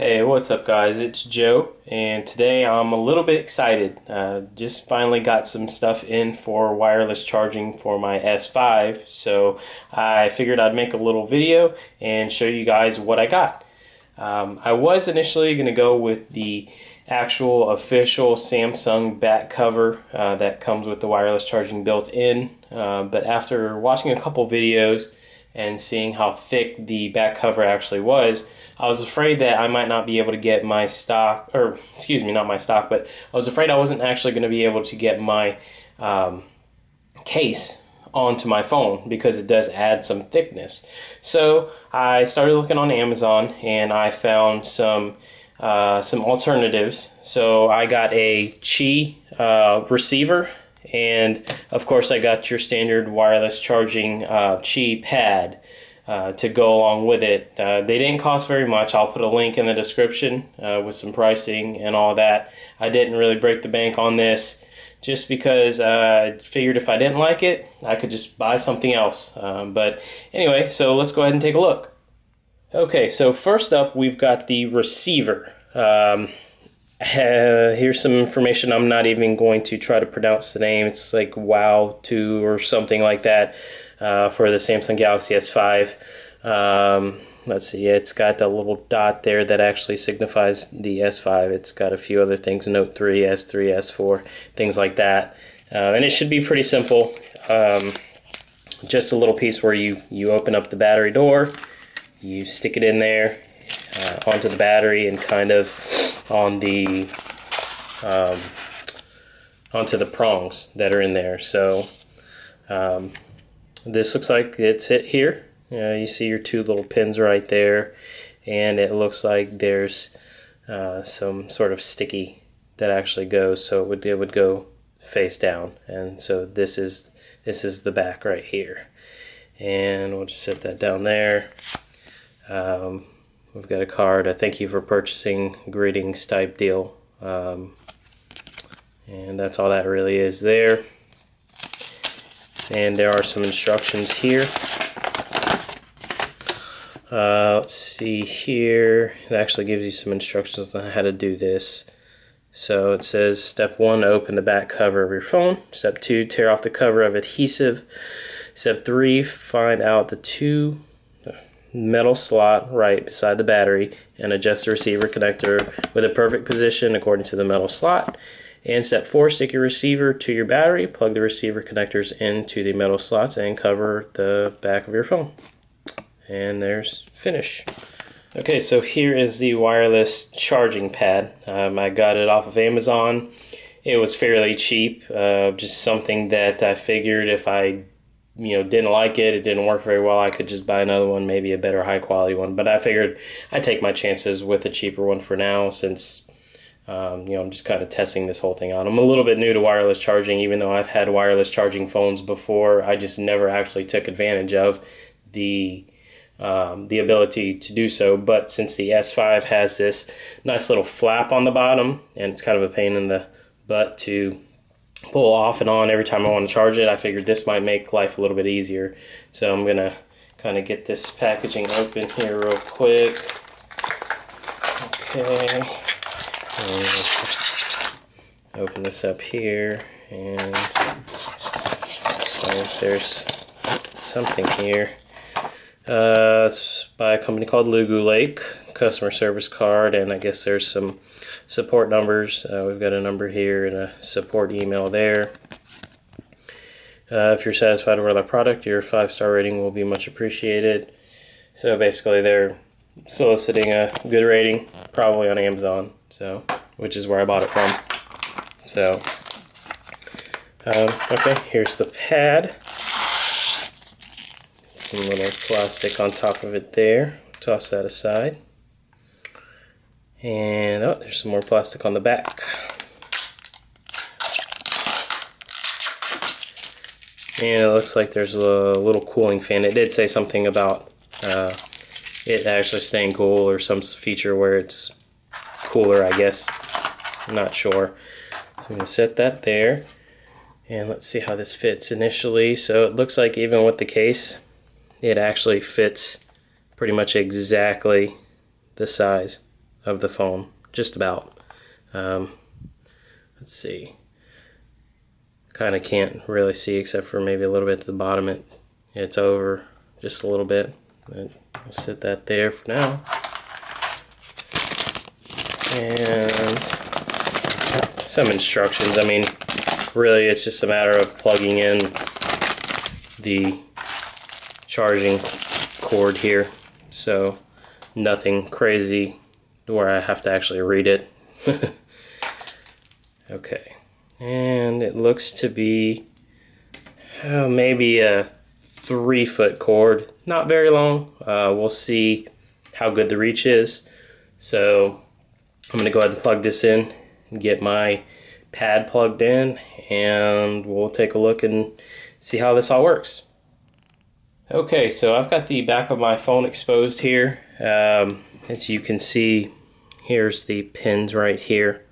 Hey, what's up guys? It's Joe, and today I'm a little bit excited. Just finally got some stuff in for wireless charging for my S5, so I figured I'd make a little video and show you guys what I got. I was initially going to go with the actual official Samsung back cover that comes with the wireless charging built in, but after watching a couple videos and seeing how thick the back cover actually was, I was afraid that I might not be able to get my stock, or excuse me, not my stock, but I was afraid I wasn't actually going to be able to get my case onto my phone because it does add some thickness. So I started looking on Amazon and I found some alternatives. So I got a Qi receiver, and of course I got your standard wireless charging Qi pad to go along with it. They didn't cost very much. I'll put a link in the description with some pricing and all that. I didn't really break the bank on this just because I figured if I didn't like it, I could just buy something else. But anyway, so let's go ahead and take a look. Okay, so first up we've got the receiver. Here's some information. I'm not even going to try to pronounce the name. It's like Wowtou or something like that. For the Samsung Galaxy S5. Let's see, it's got the little dot there that actually signifies the S5. It's got a few other things, Note 3, S3, S4, things like that. And it should be pretty simple. Just a little piece where you open up the battery door, you stick it in there onto the battery and kind of on the onto the prongs that are in there. So this looks like it's it here. You see your two little pins right there, and it looks like there's some sort of sticky that actually goes, so it would go face down. And so this is the back right here, and we'll just set that down there. We've got a card, a thank you for purchasing greetings type deal, and that's all that really is there. And there are some instructions here. Let's see here. It actually gives you some instructions on how to do this. So it says step 1, open the back cover of your phone. Step 2, tear off the cover of adhesive. Step 3, find out the two metal slot right beside the battery and adjust the receiver connector with a perfect position according to the metal slot. And step 4, stick your receiver to your battery, plug the receiver connectors into the metal slots, and cover the back of your phone. And there's finish. Okay, so here is the wireless charging pad. I got it off of Amazon. It was fairly cheap, just something that I figured if I didn't like it, it didn't work very well, I could just buy another one, maybe a better high quality one. But I figured I'd take my chances with a cheaper one for now, since I'm just kind of testing this whole thing out. I'm a little bit new to wireless charging, even though I've had wireless charging phones before. I just never actually took advantage of the ability to do so. But since the S5 has this nice little flap on the bottom, and it's kind of a pain in the butt to pull off and on every time I want to charge it, I figured this might make life a little bit easier. So I'm gonna kind of get this packaging open here real quick. Okay. Open this up here, and so there's something here. It's by a company called Lugu Lake, customer service card, and I guess there's some support numbers. We've got a number here and a support email there. If you're satisfied with our product, your 5-star rating will be much appreciated. So basically they're soliciting a good rating, probably on Amazon, so which is where I bought it from. So okay, here's the pad. Some little plastic on top of it there. Toss that aside. And oh, there's some more plastic on the back. And it looks like there's a little cooling fan. It did say something about it actually staying cool, or some feature where it's cooler, I guess. I'm not sure. So I'm going to set that there. And let's see how this fits initially. So it looks like even with the case, it actually fits pretty much exactly the size of the phone, just about. Let's see. Kind of can't really see except for maybe a little bit at the bottom. It's over just a little bit. But I'll set that there for now. And some instructions. I mean, really it's just a matter of plugging in the charging cord here. So nothing crazy where I have to actually read it. Okay. And it looks to be maybe a 3-foot cord, not very long. We'll see how good the reach is. So I'm gonna go ahead and plug this in and get my pad plugged in, and we'll take a look and see how this all works. Okay, so I've got the back of my phone exposed here. As you can see, here's the pins right here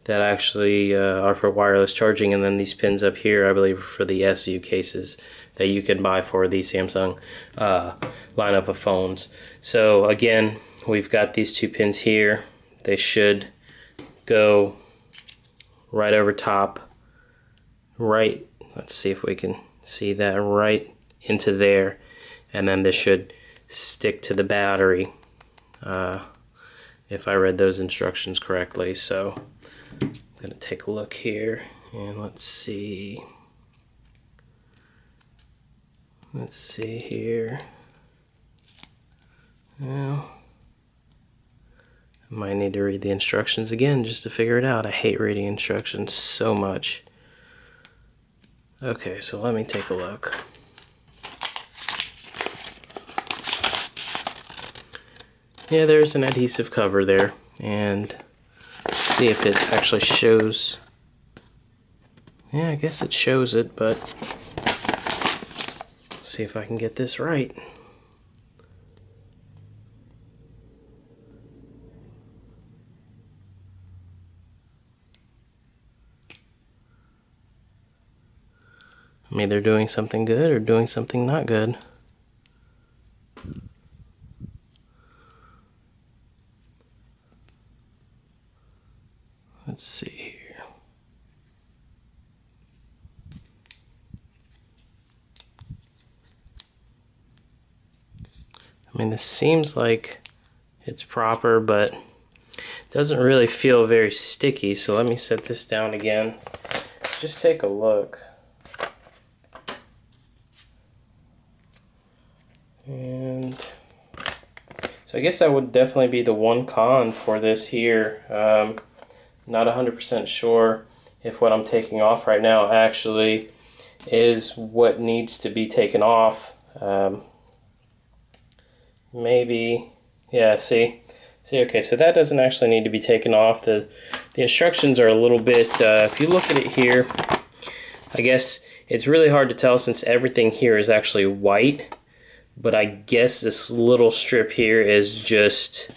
that actually are for wireless charging, and then these pins up here I believe are for the S-View cases that you can buy for the Samsung lineup of phones. So again, we've got these 2 pins here. They should go right over top, right, let's see if we can see that, right into there, and then this should stick to the battery if I read those instructions correctly. So I'm gonna take a look here and let's see here. Well, I might need to read the instructions again just to figure it out. I hate reading instructions so much. Okay, so let me take a look. Yeah, there's an adhesive cover there, and see if it actually shows. Yeah, I guess it shows it, but see if I can get this right. I'm either doing something good or doing something not good. Let's see here. I mean, this seems like it's proper, but it doesn't really feel very sticky. So let me set this down again. Just take a look. And so I guess that would definitely be the one con for this here. Not 100% sure if what I'm taking off right now actually is what needs to be taken off. Maybe, yeah, see, okay, so that doesn't actually need to be taken off. The instructions are a little bit, if you look at it here, I guess it's really hard to tell since everything here is actually white. But I guess this little strip here is just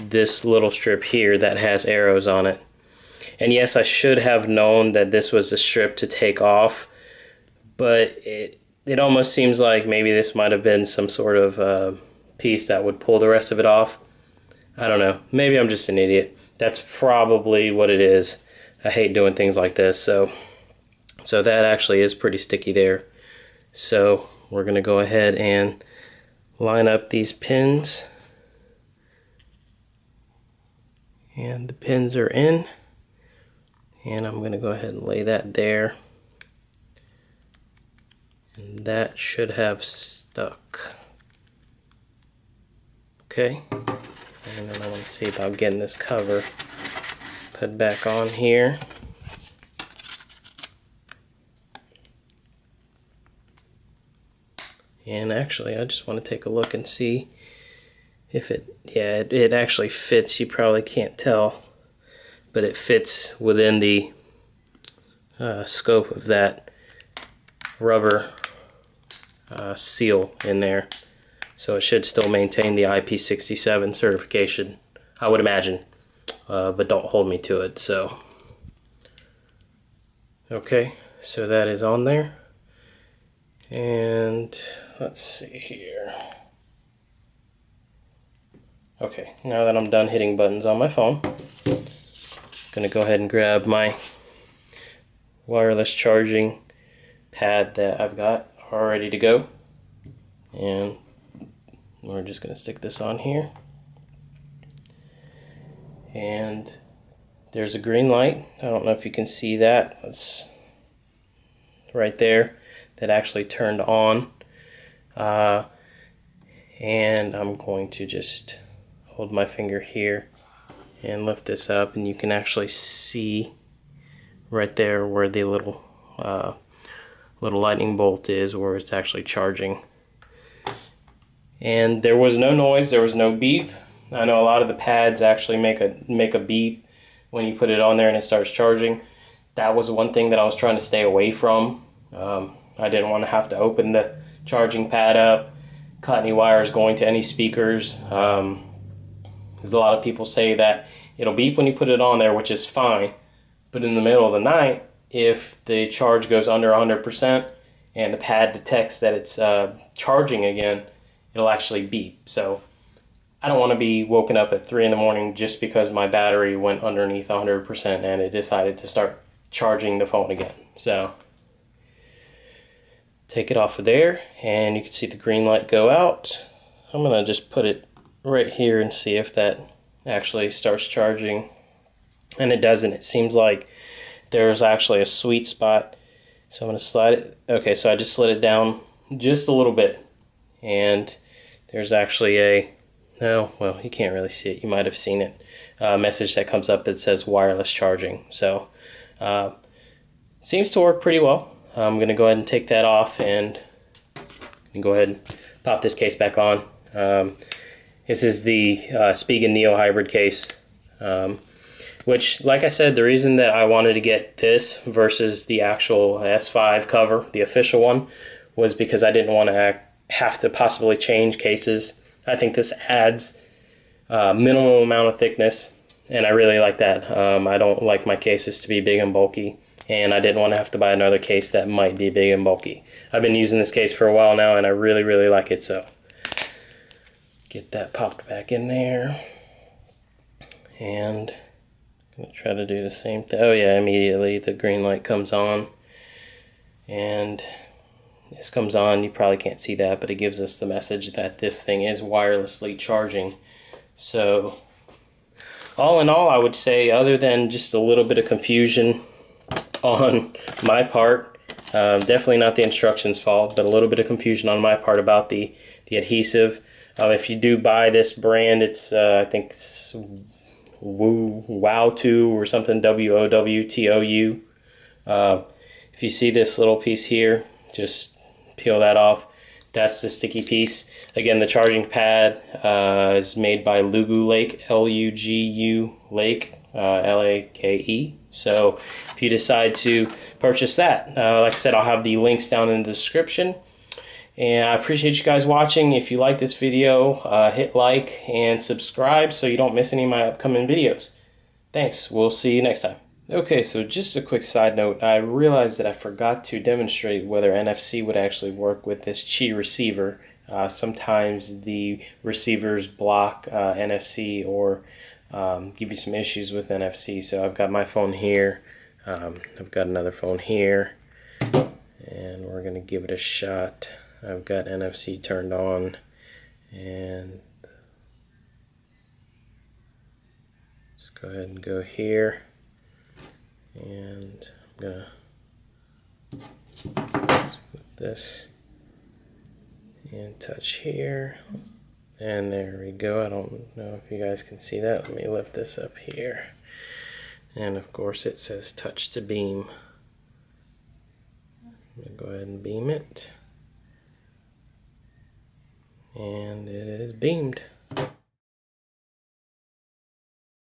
this little strip here that has arrows on it. And yes, I should have known that this was a strip to take off, but it almost seems like maybe this might have been some sort of piece that would pull the rest of it off. I don't know. Maybe I'm just an idiot. That's probably what it is. I hate doing things like this. So that actually is pretty sticky there. So we're going to go ahead and line up these pins, and the pins are in, and I'm going to go ahead and lay that there, and that should have stuck. Okay, and then I want to see about getting this cover put back on here. And actually, I just want to take a look and see if it actually fits. You probably can't tell, but it fits within the scope of that rubber seal in there. So it should still maintain the IP67 certification, I would imagine, but don't hold me to it. So, okay, so that is on there. And let's see here. Okay, now that I'm done hitting buttons on my phone, I'm gonna go ahead and grab my wireless charging pad that I've got all ready to go, and we're just gonna stick this on here, and there's a green light. I don't know if you can see that. It's right there. That actually turned on, and I'm going to just hold my finger here and lift this up, and you can actually see right there where the little lightning bolt is, where it's actually charging. And there was no noise, there was no beep. I know a lot of the pads actually make a beep when you put it on there and it starts charging. That was one thing that I was trying to stay away from. I didn't want to have to open the charging pad up, cut any wires going to any speakers. Because a lot of people say that it'll beep when you put it on there, which is fine. But in the middle of the night, if the charge goes under 100% and the pad detects that it's charging again, it'll actually beep. So I don't want to be woken up at 3 in the morning just because my battery went underneath 100% and it decided to start charging the phone again. So take it off of there, and you can see the green light go out. I'm gonna just put it right here and see if that actually starts charging, and it doesn't. It seems like there's actually a sweet spot, so I'm gonna slide it. Okay, so I just slid it down just a little bit, and there's actually a, no, well, you can't really see it, you might have seen it, a message that comes up that says wireless charging. So seems to work pretty well. I'm going to go ahead and take that off and go ahead and pop this case back on. This is the Spigen Neo Hybrid case, which, like I said, the reason that I wanted to get this versus the actual S5 cover, the official one, was because I didn't want to have to possibly change cases. I think this adds minimal amount of thickness, and I really like that. I don't like my cases to be big and bulky, and I didn't want to have to buy another case that might be big and bulky. I've been using this case for a while now, and I really like it. So get that popped back in there, and I'm gonna try to do the same thing. Oh yeah, immediately the green light comes on, and this comes on. You probably can't see that, but it gives us the message that this thing is wirelessly charging. So all in all, I would say, other than just a little bit of confusion on my part, definitely not the instructions fault, but a little bit of confusion on my part about the adhesive. If you do buy this brand, it's I think it's Wowtou or something, WOWTOU. If you see this little piece here, just peel that off. That's the sticky piece. Again, the charging pad is made by Lugu Lake, L-U-G-U Lake, L-A-K-E. So if you decide to purchase that, like I said, I'll have the links down in the description. And I appreciate you guys watching. If you like this video, hit like and subscribe so you don't miss any of my upcoming videos. Thanks. We'll see you next time. Okay, so just a quick side note. I realized that I forgot to demonstrate whether NFC would actually work with this Qi receiver. Sometimes the receivers block NFC or give you some issues with NFC. So I've got my phone here, I've got another phone here, and we're gonna give it a shot. I've got NFC turned on, and let's go ahead and go here, and I'm gonna flip this and touch here. And there we go. I don't know if you guys can see that. Let me lift this up here. And of course it says touch to beam. I'm going to go ahead and beam it. And it is beamed.